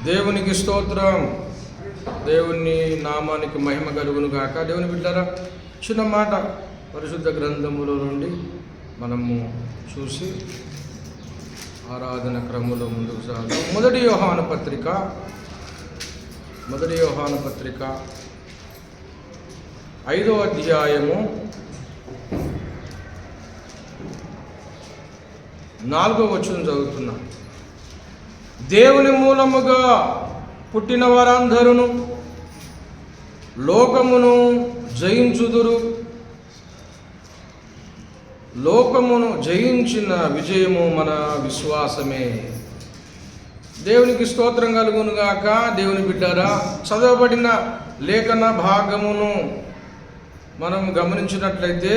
దేవునికి స్తోత్రం. దేవుని నామానికి మహిమ కలుగును గాక. దేవుని బిడ్డలారా, చిన్న మాట పరిశుద్ధ గ్రంథములో నుండి మనము చూసి ఆరాధన క్రమంలో ముందుకు సాగుతాం. మొదటి యోహాను పత్రిక 5వ అధ్యాయము 4వ వచనం చదువుతున్నా. దేవుని మూలముగా పుట్టిన వారందరూ లోకమును జయించుదురు. లోకమును జయించిన విజయము మన విశ్వాసమే. దేవునికి స్తోత్రం కలుగును గాక. దేవుని బిడ్డారా, చదవబడిన లేఖన భాగమును మనం గమనించినట్లయితే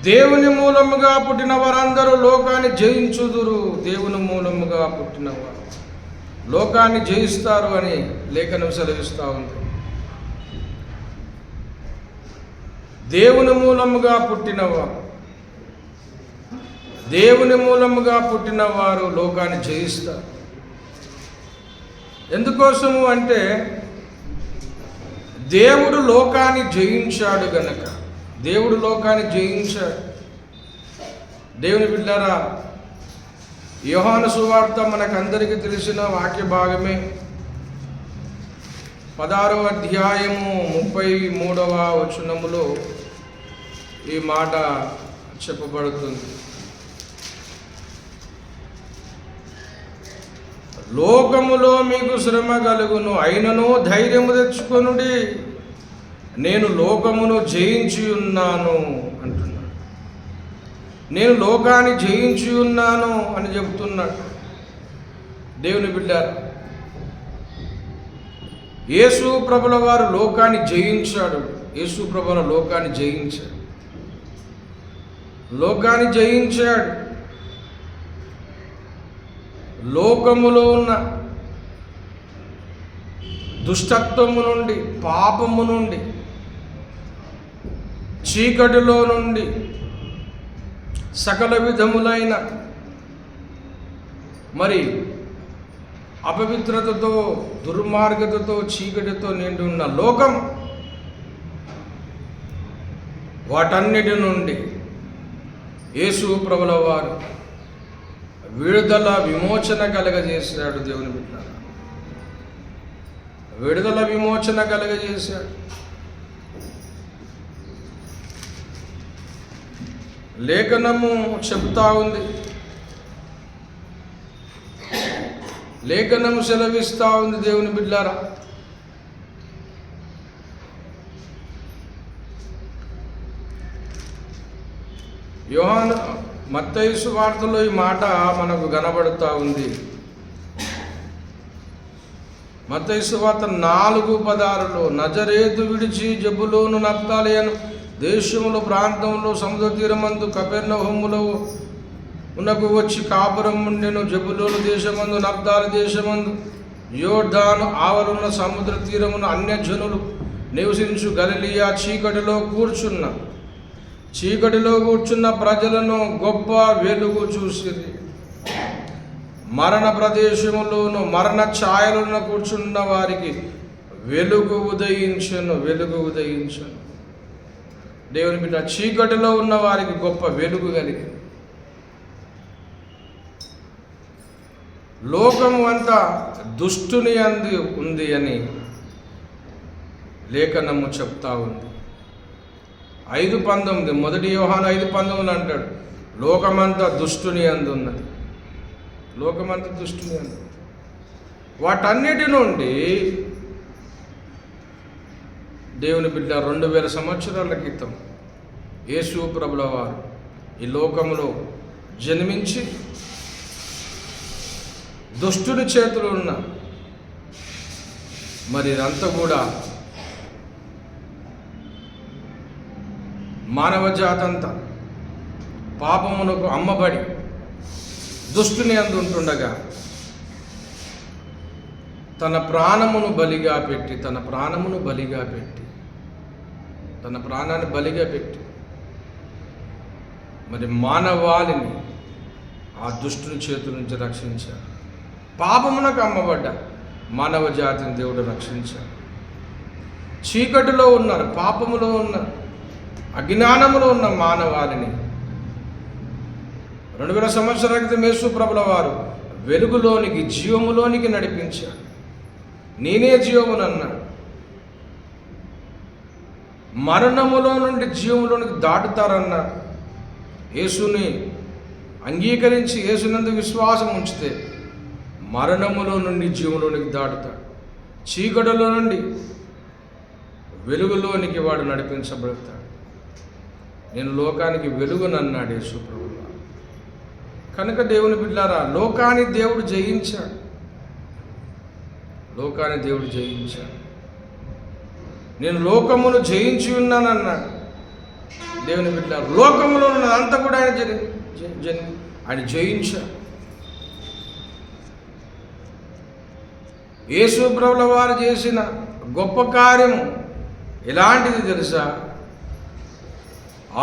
దేవుని మూలముగా పుట్టిన వారందరూ లోకాన్ని జయించుదురు. దేవుని మూలముగా పుట్టిన వారు లోకాన్ని జయిస్తారు అని లేఖనం సెలవిస్తూ ఉంది. దేవుని మూలముగా పుట్టిన వారు లోకాన్ని జయిస్తారు. ఎందుకోసము అంటే దేవుడు లోకాన్ని జయించాడు గనక. దేవుడు లోకాన్ని జయించాడు. దేవుని బిడ్డలారా, యోహాను సువార్త మనకందరికీ తెలిసిన వాక్య భాగమే. 16వ అధ్యాయము 33వ వచనములో ఈ మాట చెప్పబడుతుంది. లోకములో మీకు శ్రమ కలుగును, అయినను ధైర్యము తెచ్చుకొనుడి, నేను లోకమును జయించి ఉన్నాను అంటున్నాడు. నేను లోకాన్ని జయించి ఉన్నాను అని చెబుతున్నాడు. దేవుని బిడ్డారా, యేసు ప్రభుల వారు లోకాన్ని జయించాడు. యేసు ప్రభుల లోకాన్ని జయించాడు. లోకములో ఉన్న దుష్టత్వము నుండి, పాపము నుండి, చీకటిలో నుండి, సకల విధములైన మరి అపవిత్రతతో, దుర్మార్గతతో, చీకటితో నిండి ఉన్న లోకం, వాటన్నిటి నుండి యేసు ప్రభుల వారు విడుదల, విమోచన కలగజేశాడు. దేవుని బిడ్డలారా, విడుదల, విమోచన కలగజేశాడు. లేఖనము చెప్తా ఉంది, లేఖనము సెలవిస్తూ ఉంది. దేవుని బిడ్డలారా, యోహాను మత్తయి సువార్తలో ఈ మాట మనకు కనబడుతూ ఉంది. మత్తయి సువార్త 4:16 నజరేతు విడిచి జెబూలూను నఫ్తాలియను దేశములో ప్రాంతంలో సముద్ర తీరమందు కపెర్నహూములో ఉన్నకు వచ్చి కాపురం ఉండెను. జెబూలూను దేశమందు, నఫ్తాలి దేశమందు, యోర్దాను ఆవరున్న సముద్ర తీరమున అన్యజనులు నివసించు గలిలియా చీకటిలో కూర్చున్న ప్రజలను గొప్ప వెలుగు చూసిరి. మరణ ప్రదేశములోను మరణ ఛాయలను కూర్చున్న వారికి వెలుగు ఉదయించను. దేవుని బిడ్డ, చీకటిలో ఉన్న వారికి గొప్ప వెలుగు కలిగి. లోకము అంతా దుష్టుని అంది ఉంది అని లేఖనము చెప్తా ఉంది. 5:19 మొదటి యోహాను 5:19 అంటాడు, లోకమంతా దుష్టుని అందు ఉన్నది. లోకమంతా దుష్టుని అందు. వాటన్నిటి నుండి దేవుని బిడ్డ 2000 సంవత్సరాల క్రితం యేసు ప్రభుల వారు ఈ లోకములో జన్మించి దుష్టుని చేతులు ఉన్న మరి ఇదంతా కూడా మానవ జాతంతా పాపమునకు అమ్మబడి దుష్టుని అందు ఉంటుండగా తన ప్రాణమును బలిగా పెట్టి తన ప్రాణాన్ని బలిగా పెట్టి మరి మానవాళిని ఆ దుష్టుని చేతుల నుంచి రక్షించాడు. పాపమునకు అమ్మబడ్డ మానవ జాతిని దేవుడు రక్షించాడు. చీకటిలో ఉన్నారు, పాపములో ఉన్న, అజ్ఞానములో ఉన్న మానవాళిని 2000 సంవత్సరాల క్రితం యేసు ప్రభుల వారు వెలుగులోనికి, జీవములోనికి నడిపించాడు. నేనే జీవమునన్నాడు. మరణములో నుండి జీవములోనికి దాటుతారన్నాడు. యేసుని అంగీకరించి యేసునందు విశ్వాసం ఉంచితే మరణములో నుండి జీవంలోనికి దాటుతాడు. చీకటిలో నుండి వెలుగులోనికి వాడు నడిపించబడతాడు. నేను లోకానికి వెలుగునన్నాడు యేసు ప్రభువు. కనుక దేవుని బిడ్డలారా, లోకాన్ని దేవుడు జయించాడు. లోకాన్ని దేవుడు జయించాడు. నేను లోకమును జయించి ఉన్నానన్నాడు దేవుని బిడ్డలారా. లోకములో ఉన్నదంతా కూడా ఆయన జయించాడు. యేసు ప్రభుల వారు చేసిన గొప్ప కార్యము ఎలాంటిది తెలుసా?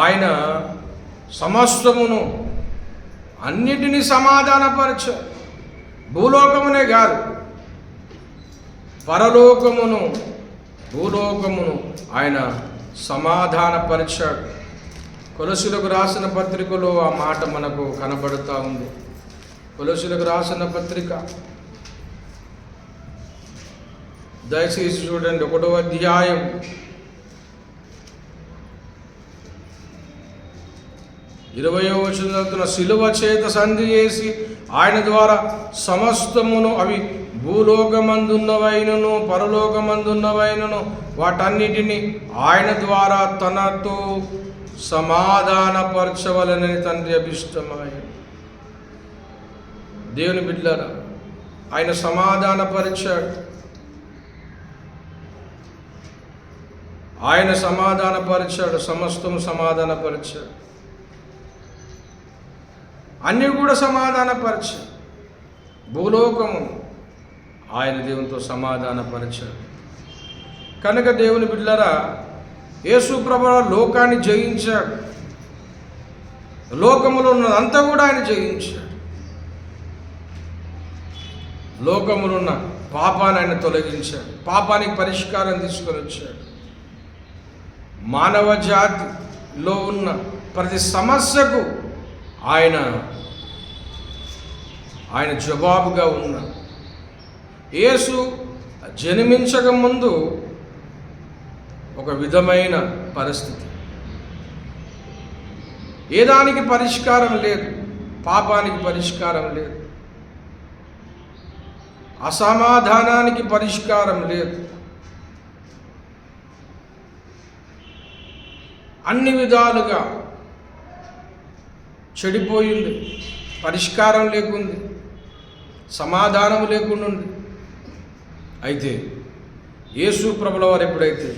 ఆయన సమస్తమును అన్నిటినీ సమాధానపరచాడు. భూలోకమునే కాదు, పరలోకమును, భూలోకమును ఆయన సమాధానపరిచాడు. కొలొస్సీలకు రాసిన పత్రికలో ఆ మాట మనకు కనబడుతూ ఉంది. కొలొస్సీలకు రాసిన పత్రిక దయచేసి చూడండి, 1వ అధ్యాయం 20వ వచనం, సిలువ చేత సంధి చేసి ఆయన ద్వారా సమస్తమును, అవి భూలోకమందున్నవైనను పరలోకమందున్నవైనను, వాటన్నిటిని ఆయన ద్వారా తనతో సమాధానపరచవలనని తండ్రి అభిష్టమాయ. దేవుని బిడ్డలారా, ఆయన సమాధానపరిచాడు. ఆయన సమాధానపరిచాడు, సమస్తము సమాధానపరిచాడు, అన్నీ కూడా సమాధానపరిచాడు. భూలోకము ఆయన దేవునితో సమాధానపరిచాడు. కనుక దేవుని బిడ్డలారా, యేసు ప్రభువు లోకాన్ని జయించాడు. లోకములో ఉన్నదంతా కూడా ఆయన జయించాడు. లోకములో ఉన్న పాపాన్ని ఆయన తొలగించాడు. పాపానికి పరిష్కారం తీసుకొని వచ్చాడు. మానవ జాతిలో ఉన్న ప్రతి సమస్యకు ఆయన జవాబుగా ఉన్నాడు. యేసు జన్మించక ముందు ఒక విధమైన పరిస్థితి, ఏ దానికి పరిష్కారం లేదు, పాపానికి పరిష్కారం లేదు, అసమాధానానికి పరిష్కారం లేదు, అన్ని విధాలుగా చెడిపోయింది, పరిష్కారం లేకుంది, సమాధానం లేకుండా ఉంది. అయితే యేసు ప్రభుల వారు ఎప్పుడైతే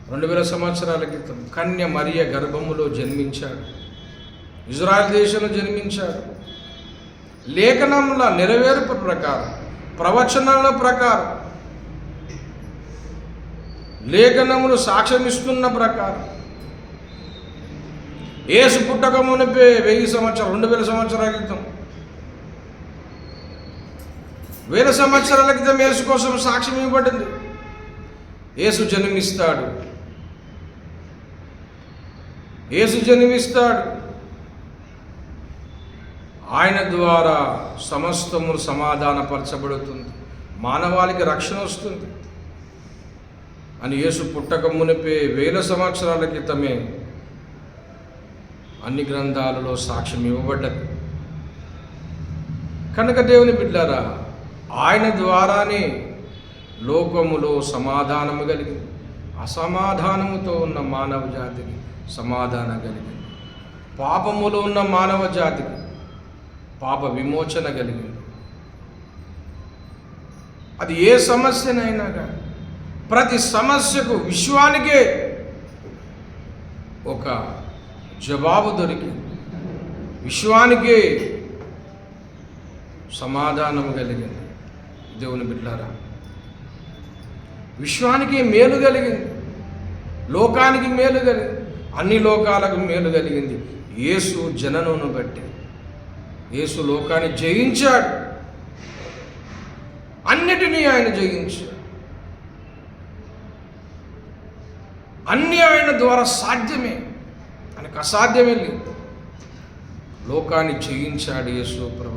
2000 సంవత్సరాల క్రితం కన్య మరియ గర్భములో జన్మించాడు, ఇజ్రాయెల్ దేశంలో జన్మించాడు, లేఖనముల నెరవేర్పు ప్రకారం, ప్రవచనాల ప్రకారం, లేఖనములు సాక్ష్యమిస్తున్న ప్రకారం యేసు పుట్టక మునిపే 2000 సంవత్సరాల క్రితం, 1000 సంవత్సరాల క్రితం యేసు కోసం సాక్ష్యం ఇవ్వబడింది. యేసు జన్మిస్తాడు, యేసు జన్మిస్తాడు, ఆయన ద్వారా సమస్తము సమాధానపరచబడుతుంది, మానవాళికి రక్షణ వస్తుంది అని యేసు పుట్టక మునిపే 1000 సంవత్సరాల క్రితమే అన్ని గ్రంథాలలో సాక్ష్యం ఇవ్వబడ్డది. కనుక దేవుని బిడ్డలారా, ఆయన ద్వారానే లోకములో సమాధానము కలిగింది. అసమాధానముతో ఉన్న మానవ జాతికి సమాధానం కలిగింది. పాపములో ఉన్న మానవ జాతికి పాప విమోచన కలిగింది. అది ఏ సమస్యనైనా కానీ ప్రతి సమస్యకు విశ్వానికే ఒక జవాబు దొరికింది. విశ్వానికే సమాధానము కలిగింది. దేవుని బిడ్డలారా, విశ్వానికి మేలు కలిగింది, లోకానికి మేలు కలిగింది, అన్ని లోకాలకు మేలు కలిగింది. యేసు జననమును బట్టి యేసు లోకాన్ని జయించాడు. అన్నిటినీ ఆయన జయించాడు. అన్నీ ఆయన ద్వారా సాధ్యమే, ఆయనకు అసాధ్యమే లేదు. లోకాన్ని జయించాడు యేసు ప్రభువు.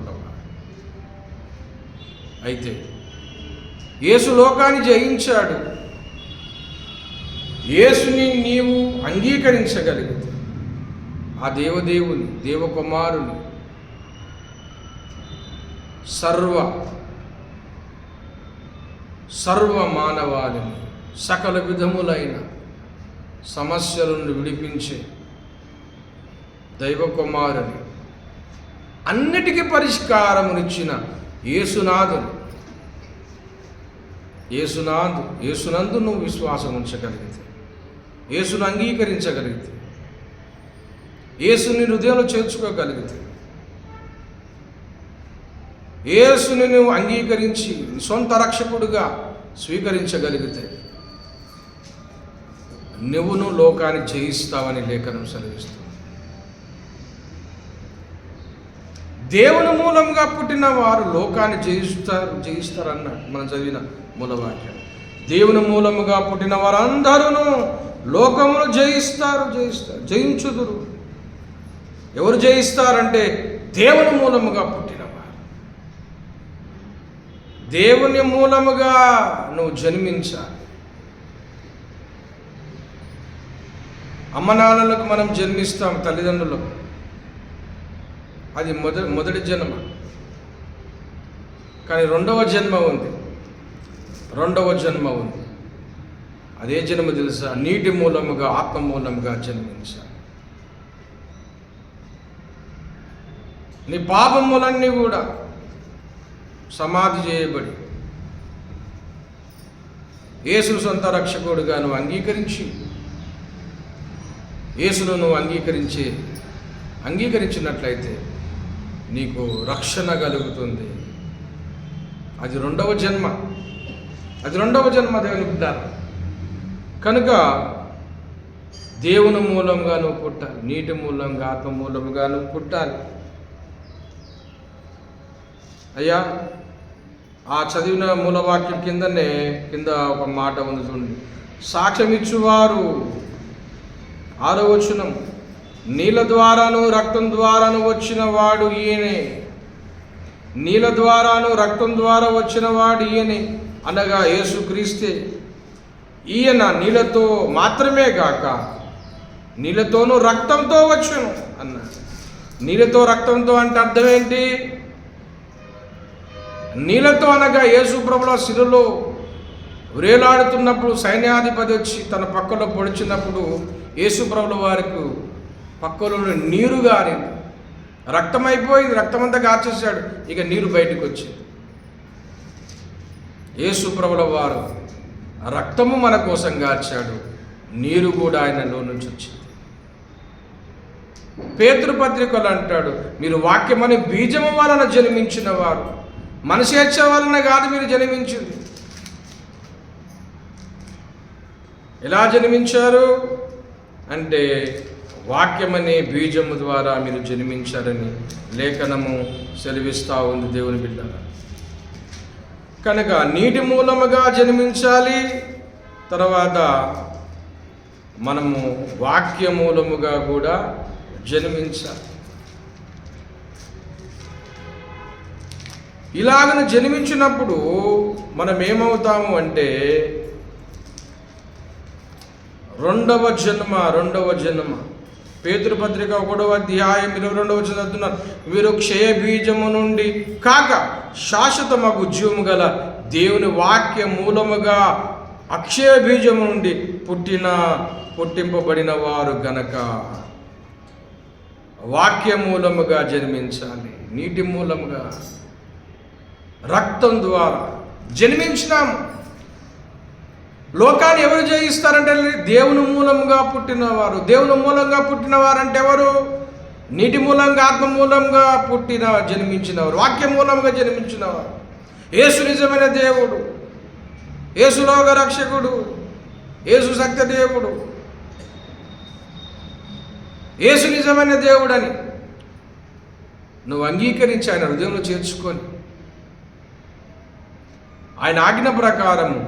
అయితే యేసు లోకాన్ని జయించాడు. యేసుని నీవు అంగీకరించగలిగితే ఆ దేవదేవుని, దేవకుమారుని, సర్వ మానవాళిని సకల విధములైన సమస్యలను విడిపించే దైవకుమారుని, అన్నిటికీ పరిష్కారమునిచ్చిన యేసునందు నువ్వు విశ్వాసం ఉంచగలిగితే, యేసును అంగీకరించగలిగితే, యేసుని హృదయంలో చేర్చుకోగలిగితే, యేసుని నువ్వు అంగీకరించి సొంత రక్షకుడుగా స్వీకరించగలిగితే నువ్వును లోకాన్ని జయిస్తావని లేఖనం సెలవిస్తుంది. దేవుని మూలంగా పుట్టిన వారు లోకాన్ని జయిస్తారన్నాడు మనం చదివిన మూలవాక్యం. దేవుని మూలముగా పుట్టిన వారందరూ లోకమును జయించుదురు. ఎవరు జయిస్తారంటే దేవుని మూలముగా పుట్టినవారు. దేవుని మూలముగా నువ్వు జన్మించాలి. అమ్మనాన్నలకు మనం జన్మిస్తాం, తల్లిదండ్రులకు. అది మొదటి జన్మ. కానీ రెండవ జన్మ ఉంది. అదే జన్మ తెలుసా? నీటి మూలముగా, ఆత్మ మూలముగా జన్మించాలి. నీ పాపములన్నీ కూడా సమాధి చేయబడి యేసు సొంత రక్షకుడుగా నువ్వు అంగీకరించి, యేసును నువ్వు అంగీకరించినట్లయితే నీకు రక్షణ కలుగుతుంది. అది రెండవ జన్మ దేవుని బిడ్డ. కనుక దేవుని మూలంగా నువ్వు పుట్టాలి, నీటి మూలంగా, ఆత్మ మూలంగా నువ్వు పుట్టాలి. అయ్యా, ఆ చదివిన మూలవాక్యం కింద ఒక మాట ఉంది చూడండి. సాక్ష్యం ఇచ్చువారు, 6వ వచనం, నీళ్ళ ద్వారాను రక్తం ద్వారాను వచ్చిన వాడు ఈయనే. నీళ్ళ ద్వారాను రక్తం ద్వారా వచ్చిన వాడు ఈయనే అనగా యేసుక్రీస్తే. ఈయన నీళ్ళతో మాత్రమే గాక నీళ్ళతోనూ రక్తంతో వచ్చును అన్నాడు. నీళ్ళతో రక్తంతో అంటే అర్థం ఏంటి? నీళ్ళతో అనగా యేసు ప్రభుల శిలువలో వ్రేలాడుతున్నప్పుడు సైన్యాధిపతి వచ్చి తన పక్కలో పొడిచినప్పుడు యేసు ప్రభుల వారికి పక్కలో నీరు గారింది, రక్తం అయిపోయింది, రక్తమంతా గార్చేశాడు. ఇక నీరు బయటకు వచ్చింది. యేసు ప్రభుల వారు రక్తము మన కోసం గార్చాడు, నీరు కూడా ఆయనలో నుంచి వచ్చింది. పేతురు పత్రికలు అంటాడు, మీరు వాక్యమని బీజము వలన జన్మించిన వారు, మనసేచ్ఛ వలన కాదు మీరు జన్మించింది. ఎలా జన్మించారు అంటే వాక్యమనే బీజము ద్వారా మీరు జన్మించారని లేఖనము సెలవిస్తూ ఉంది దేవుని బిడ్డ. కనుక నీటి మూలముగా జన్మించాలి, తర్వాత మనము వాక్య మూలముగా కూడా జన్మించాలి. ఇలాగను జన్మించినప్పుడు మనం ఏమవుతాము అంటే రెండవ జన్మ. పేతురు పత్రిక 1వ అధ్యాయం 22వ వచనం చదువుతున్నారు. వీరు క్షయ బీజము నుండి కాక శాశ్వతమగు జీవము గల దేవుని వాక్య మూలముగా అక్షయ బీజము నుండి పుట్టింపబడిన వారు గనక వాక్య మూలముగా జన్మించాలి. నీటి మూలముగా, రక్తం ద్వారా జన్మించినాము. లోకాన్ని ఎవరు జయిస్తారంటే దేవుని మూలంగా పుట్టినవారు. దేవుని మూలంగా పుట్టినవారంటే ఎవరు? నీటి మూలంగా, ఆత్మ మూలంగా జన్మించినవారు, వాక్య మూలంగా జన్మించినవారు. యేసు నిజమైన దేవుడు, యేసు లోక రక్షకుడు, యేసు సత్య దేవుడు. యేసు నిజమైన దేవుడని నువ్వు అంగీకరించి ఆయన హృదయంలో చేర్చుకొని ఆయన ఆజ్ఞ ప్రకారము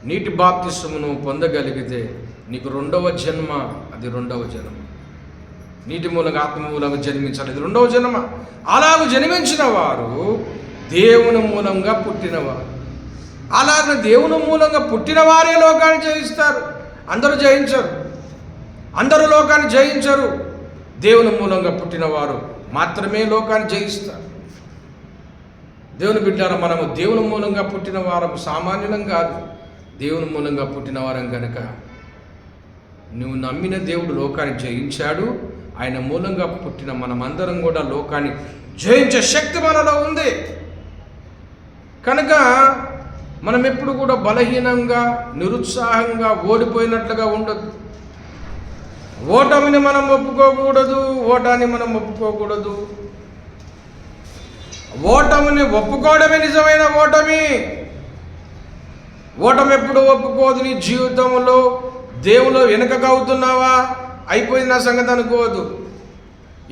నీటి బాప్తిస్మమును పొందగలిగితే నీకు రెండవ జన్మ, అది రెండవ జన్మ. నీటి మూలంగా ఆత్మ మూలంగా జన్మించాలి, అది రెండవ జన్మ. అలాగ జన్మించిన వారు దేవుని మూలంగా పుట్టినవారు. అలాగ దేవుని మూలంగా పుట్టిన వారే లోకాన్ని జయిస్తారు. అందరూ జయించరు, అందరూ లోకాన్ని జయించరు. దేవుని మూలంగా పుట్టినవారు మాత్రమే లోకాన్ని జయిస్తారు. దేవుని బిడ్డారా, మనము దేవుని మూలంగా పుట్టిన వారం సామాన్యులం కాదు, దేవుని మూలంగా పుట్టిన వారం కనుక నువ్వు నమ్మిన దేవుడు లోకాన్ని జయించాడు. ఆయన మూలంగా పుట్టిన మనమందరం కూడా లోకాన్ని జయించే శక్తి మనలో ఉంది. కనుక మనం ఎప్పుడు కూడా బలహీనంగా, నిరుత్సాహంగా, ఓడిపోయినట్లుగా ఉండదు. ఓటమిని మనం ఒప్పుకోకూడదు, ఓటాన్ని మనం ఒప్పుకోకూడదు. ఓటమిని ఒప్పుకోవడమే నిజమైన ఓటమి. ఓటమి ఎప్పుడు ఒప్పుకోదు. నీ జీవితంలో దేవులో వెనుకగా అవుతున్నావా, అయిపోయింది నా సంగతి అనుకోవద్దు.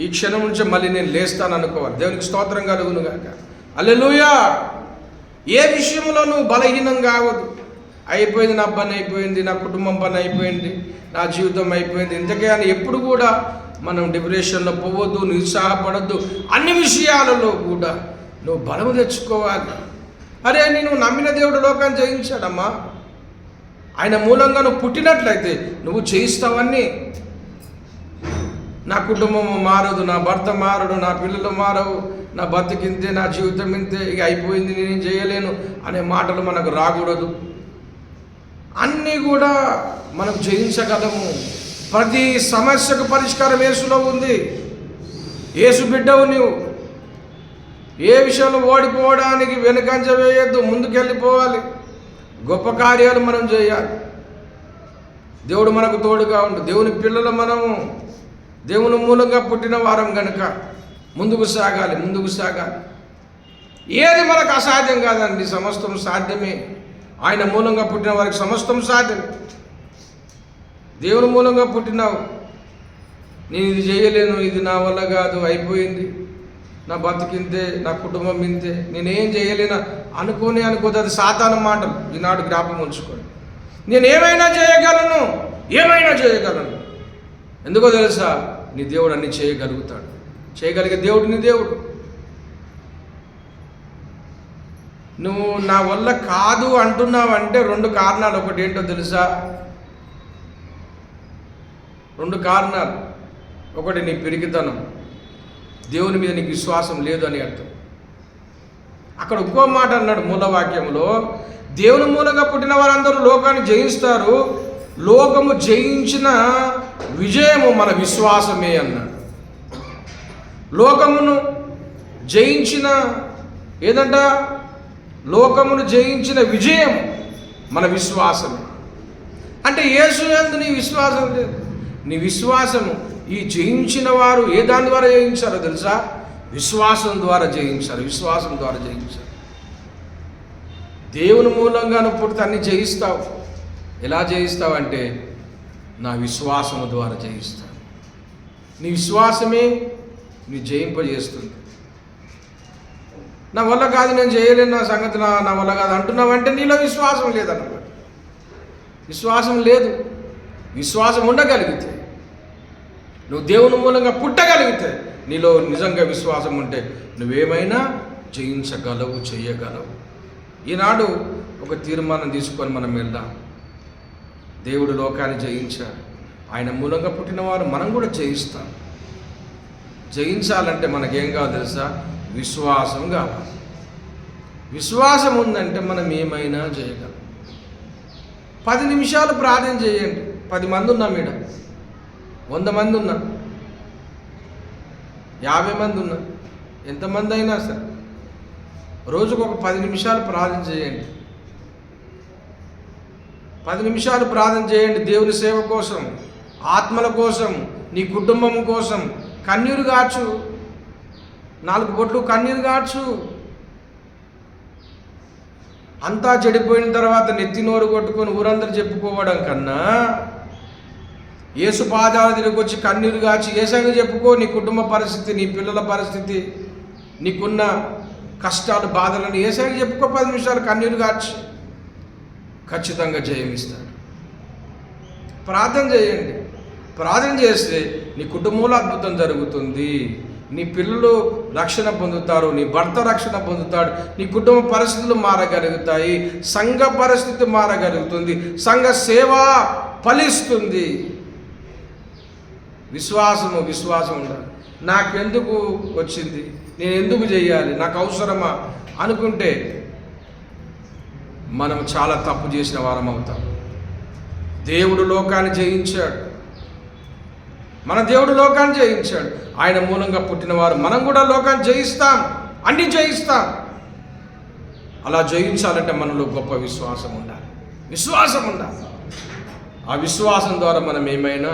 ఈ క్షణం నుంచి మళ్ళీ నేను లేస్తాను అనుకోవాలి. దేవునికి స్తోత్రం కలుగును గాక. హల్లెలూయా. ఏ విషయంలో నువ్వు బలహీనం కావద్దు. అయిపోయింది, నా పని అయిపోయింది, నా కుటుంబం పని అయిపోయింది, నా జీవితం అయిపోయింది, ఇంతకే అని ఎప్పుడు కూడా మనం డిప్రెషన్లో పోవద్దు, నిరుత్సాహపడద్దు. అన్ని విషయాలలో కూడా నువ్వు బలము తెచ్చుకోవాలి. అరే, నేను నమ్మిన దేవుడు లోకాన్ని జయించాడమ్మా. ఆయన మూలంగా నువ్వు పుట్టినట్లయితే నువ్వు జయిస్తావన్నీ. నా కుటుంబం మారదు, నా భర్త మారడు, నా పిల్లలు మారవు, నా బతికింతే, నా జీవితం ఇంతే, ఇక అయిపోయింది, నేనేం చేయలేను అనే మాటలు మనకు రాకూడదు. అన్నీ కూడా మనం జయించగలము. ప్రతి సమస్యకు పరిష్కారం యేసులో ఉంది. యేసు బిడ్డవు నీవు. ఏ విషయంలో ఓడిపోవడానికి వెనుకంజ వేయద్దు, ముందుకెళ్ళిపోవాలి. గొప్ప కార్యాలు మనం చేయాలి. దేవుడు మనకు తోడుగా ఉండు. దేవుని పిల్లలు మనము దేవుని మూలంగా పుట్టిన వారం కనుక ముందుకు సాగాలి. ఏది మనకు అసాధ్యం కాదండి, సమస్తం సాధ్యమే. ఆయన మూలంగా పుట్టిన వారికి సమస్తం సాధ్యమే. దేవుని మూలంగా పుట్టినావు. నేను ఇది చేయలేను, ఇది నా వల్ల కాదు, అయిపోయింది, నా బతికింతే, నా కుటుంబం ఇంతే, నేనేం చేయలేను అనుకోదు. అది సాతాను మాటలు. ఈనాడు జ్ఞాపకం ఉంచుకోండి. నేను ఏమైనా చేయగలను. ఎందుకో తెలుసా? నీ దేవుడు అన్ని చేయగలుగుతాడు. చేయగలిగే దేవుడు నీ దేవుడు. నువ్వు నా వల్ల కాదు అంటున్నావంటే రెండు కారణాలు. ఒకటి ఏంటో తెలుసా? రెండు కారణాలు. ఒకటి నీ పిరికితనం, దేవుని మీద నీకు విశ్వాసం లేదు అని అర్థం. అక్కడ ఇంకో మాట అన్నాడు మూలవాక్యంలో, దేవుని మూలంగా పుట్టిన వారందరూ లోకాన్ని జయిస్తారు, లోకము జయించిన విజయము మన విశ్వాసమే అన్నాడు. లోకమును జయించిన ఏదంట? లోకమును జయించిన విజయం మన విశ్వాసమే. అంటే యేసు యందు నీ విశ్వాసం లేదు. నీ విశ్వాసము ఈ జయించిన వారు ఏ దాని ద్వారా జయించారో తెలుసా? విశ్వాసం ద్వారా జయించారు. దేవుని మూలంగా నువ్వు పుడితే అన్ని జయిస్తావు. ఎలా జయిస్తావు అంటే నా విశ్వాసము ద్వారా జయిస్తావు. నీ విశ్వాసమే నీ జయింపజేస్తుంది. నా వల్ల కాదు, నేను చేయలేను, నా సంగతి నా వల్ల కాదు అంటున్నావంటే నీలో విశ్వాసం లేదన్నమాట. విశ్వాసం లేదు. విశ్వాసం ఉండగలిగితే, నువ్వు దేవుని మూలంగా పుట్టగలిగితే, నీలో నిజంగా విశ్వాసం ఉంటే నువ్వేమైనా జయించగలవు, చేయగలవు. ఈనాడు ఒక తీర్మానం తీసుకొని మనం వెళ్దాం. దేవుడు లోకాన్ని జయించాడు. ఆయన మూలంగా పుట్టినవారు మనం కూడా జయిస్తాం. జయించాలంటే మనకేం కావాలి తెలుసా? విశ్వాసం కావాలి. విశ్వాసం ఉందంటే మనం ఏమైనా చేయగలం. 10 నిమిషాలు ప్రార్థన చేయండి. 10 మంది ఉన్నాం ఈడ, 100 మంది ఉన్నా, 50 మంది ఉన్నా, ఎంతమంది అయినా సరే రోజుకు ఒక 10 నిమిషాలు ప్రార్థన చేయండి. 10 నిమిషాలు ప్రార్థన చేయండి. దేవుని సేవ కోసం, ఆత్మల కోసం, నీ కుటుంబం కోసం కన్నీరు గార్చు. 4 బొట్లు కన్నీరు గార్చు. అంతా చెడిపోయిన తర్వాత నెత్తి నోరు కొట్టుకొని ఊరందరూ చెప్పుకోవడం కన్నా యేసు పాదాల దగ్గరికి వచ్చి కన్నీరు గాచి ఏసైనా చెప్పుకో నీ కుటుంబ పరిస్థితి, నీ పిల్లల పరిస్థితి, నీకున్న కష్టాలు బాధలను ఏసైనా చెప్పుకో. 10 నిమిషాలు కన్నీరు గాచి ఖచ్చితంగా జయమిస్తాడు. ప్రార్థన చేయండి. ప్రార్థన చేస్తే నీ కుటుంబంలో అద్భుతం జరుగుతుంది. నీ పిల్లలు రక్షణ పొందుతారు, నీ భర్త రక్షణ పొందుతాడు, నీ కుటుంబ పరిస్థితులు మారగలుగుతాయి, సంఘ పరిస్థితి మారగలుగుతుంది, సంఘ సేవ ఫలిస్తుంది. విశ్వాసం ఉండాలి. నాకెందుకు వచ్చింది, నేను ఎందుకు చేయాలి, నాకు అవసరమా అనుకుంటే మనం చాలా తప్పు చేసిన వారం అవుతాం. దేవుడు లోకాన్ని జయించాడు, మన దేవుడు లోకాన్ని జయించాడు. ఆయన మూలంగా పుట్టినవారు మనం కూడా లోకాన్ని జయిస్తాం, అన్ని జయిస్తాం. అలా జయించాలంటే మనలో గొప్ప విశ్వాసం ఉండాలి. ఆ విశ్వాసం ద్వారా మనం ఏమైనా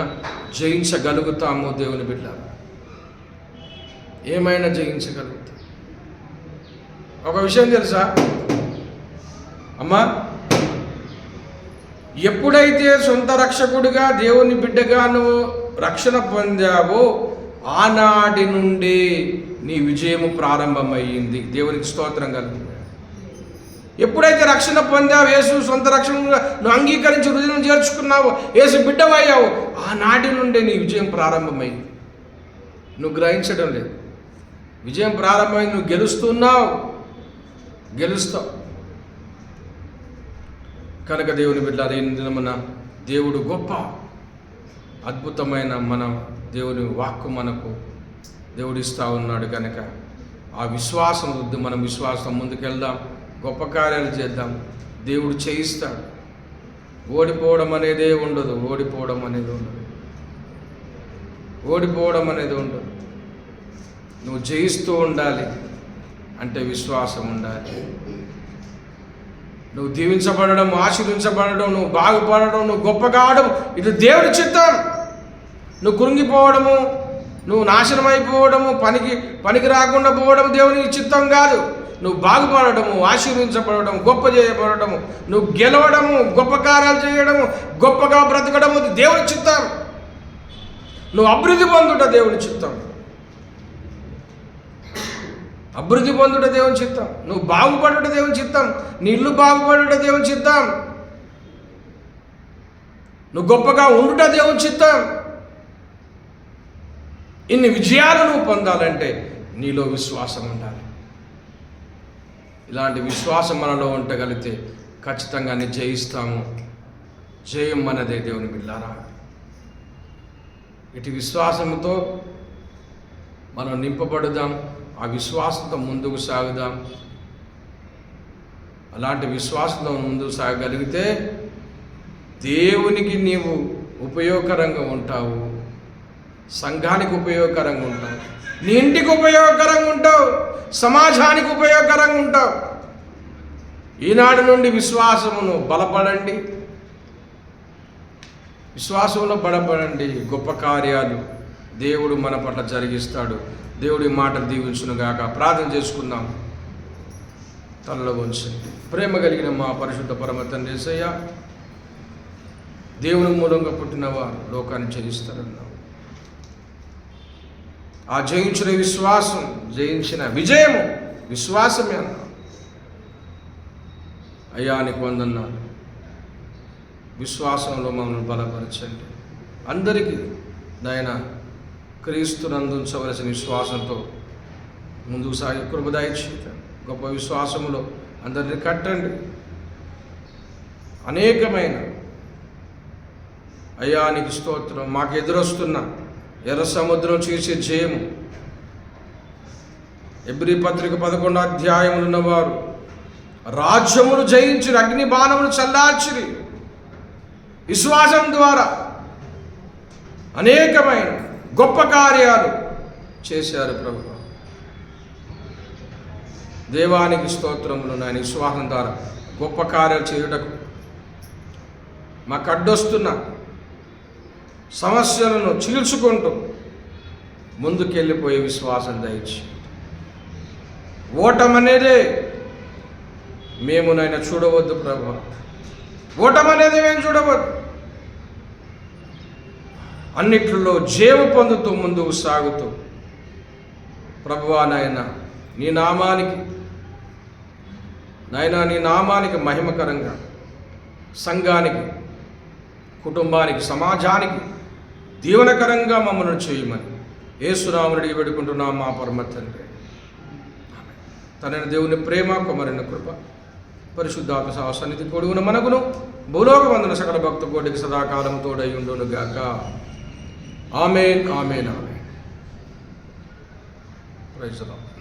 జయించగలుగుతామో దేవుని బిడ్డ, ఏమైనా జయించగలుగుతాం. ఒక విషయం తెలుసా అమ్మా, ఎప్పుడైతే సొంత రక్షకుడిగా దేవుని బిడ్డగా నువ్వు రక్షణ పొందావో ఆనాటి నుండి నీ విజయము ప్రారంభమయ్యింది. దేవునికి స్తోత్రం కలుగుతుంది. ఎప్పుడైతే రక్షణ పొందావు, యేసు సొంత రక్షణగా నువ్వు అంగీకరించి హృదయం చేర్చుకున్నావు, యేసు బిడ్డవయ్యావు, ఆనాటి నుండి నీ విజయం ప్రారంభమైంది. నువ్వు గ్రహించడం లేదు. విజయం ప్రారంభమైంది. నువ్వు గెలుస్తావు. కనుక దేవుని బిడ్డలారా, ఈ దినమున దేవుడు గొప్ప అద్భుతమైన మన దేవుని వాక్కు మనకు దేవుడు ఇస్తూ ఉన్నాడు. కనుక ఆ విశ్వాసం వద్దు, మనం విశ్వాసం ముందుకెళ్దాం, గొప్ప కార్యాలు చేద్దాం. దేవుడు చేయిస్తాడు. ఓడిపోవడం అనేదే ఉండదు. నువ్వు జయిస్తూ ఉండాలి అంటే విశ్వాసం ఉండాలి. నువ్వు దీవించబడడం, ఆశీర్వించబడడం, నువ్వు బాగుపడడం, నువ్వు గొప్ప కావడం ఇది దేవుడి చిత్తం. నువ్వు కృంగిపోవడము, నువ్వు నాశనం అయిపోవడము, పనికి రాకుండా పోవడం దేవుని చిత్తం కాదు. నువ్వు బాగుపడము, ఆశీర్వించబడడం, గొప్ప చేయబడము, నువ్వు గెలవడము, గొప్ప కార్యాలు చేయడము, గొప్పగా బ్రతకడము దేవుని చిత్తం. నువ్వు అభివృద్ధి పొందుట దేవుని చిత్తం. నువ్వు బాగుపడుట దేవుని చిత్తం. నీ ఇల్లు బాగుపడుట దేవుని చిత్తం. నువ్వు గొప్పగా ఉండుట దేవుని చిత్తం. ఇన్ని విజయాలు నువ్వు పొందాలంటే నీలో విశ్వాసం ఉండాలి. ఇలాంటి విశ్వాసం మనలో ఉండగలిగితే ఖచ్చితంగా నీ జయిస్తాము. జయం మనదే దేవుని బిడ్డలారా. ఇటు విశ్వాసంతో మనం నింపబడుదాం. ఆ విశ్వాసంతో ముందుకు సాగుదాం. అలాంటి విశ్వాసంతో ముందుకు సాగగలిగితే దేవునికి నీవు ఉపయోగకరంగా ఉంటావు, సంఘానికి ఉపయోగకరంగా ఉంటావు, నీ ఇంటికి ఉపయోగకరంగా ఉంటావు, సమాజానికి ఉపయోగకరంగా ఉంటావు. ఈనాడు నుండి విశ్వాసమును బలపడండి, విశ్వాసంలో బలపడండి. గొప్ప కార్యాలు దేవుడు మన పట్ల జరిగిస్తాడు. దేవుడి మాటలు దీవించునుగాక. ప్రార్థన చేసుకుందాం. తలలో ఉంచి ప్రేమ కలిగిన మా పరిశుద్ధ పరమ తండ్రి యేసయ్య, దేవుని మూలంగా పుట్టిన వారు లోకాన్ని జయిస్తారన్నావు. ఆ జయించిన విశ్వాసం, జయించిన విజయము విశ్వాసమే అన్నావు. అయ్యా నీకు వందనాలు. విశ్వాసంలో మమ్మల్ని బలపరచండి. అందరికీ నాయన క్రీస్తునందు ఉంచవలసిన విశ్వాసంతో ముందుకు సాగి కృప దయచేయండి. గొప్ప విశ్వాసములో అందరినీ కట్టండి. అనేకమైన అయ్యా నీకు స్తోత్రం. మాకు ఎదురొస్తున్న ఎర్ర సముద్రం చేసే జయము, ఎబ్రీ పత్రిక 11వ అధ్యాయములు ఉన్నవారు రాజ్యమును జయించిరి, అగ్ని బాణమును చల్లార్చిరి. విశ్వాసం ద్వారా అనేకమైన గొప్ప కార్యాలు చేశారు ప్రభు. దేవానికి స్తోత్రములు నాయన. విశ్వాసం ద్వారా గొప్ప కార్యాలు చేయుటకు మాకు అడ్డొస్తున్న సమస్యలను చీల్చుకుంటూ ముందుకెళ్ళిపోయే విశ్వాసం దయచి. ఓటమనేదే మేము నాయన చూడవద్దు ప్రభు. ఓటమనేది మేము చూడవద్దు. అన్నిట్లో జీవ పొందుతూ ముందుకు సాగుతూ, ప్రభువా నాయన నీ నామానికి మహిమకరంగా సంఘానికి, కుటుంబానికి, సమాజానికి దీవెనకరంగా మమ్మల్ని చేయమని యేసునామమున వేడుకుంటున్నాం మా పరమ తండ్రి. తనైన దేవుని ప్రేమ, కుమారుని కృప, పరిశుద్ధాత్మ సన్నిధి కొడుగున మనకును భూలోకమందున సకల భక్త కోటికి సదాకాలం తోడై ఉండును గాక. Amen, amen, amen. Praise the lord.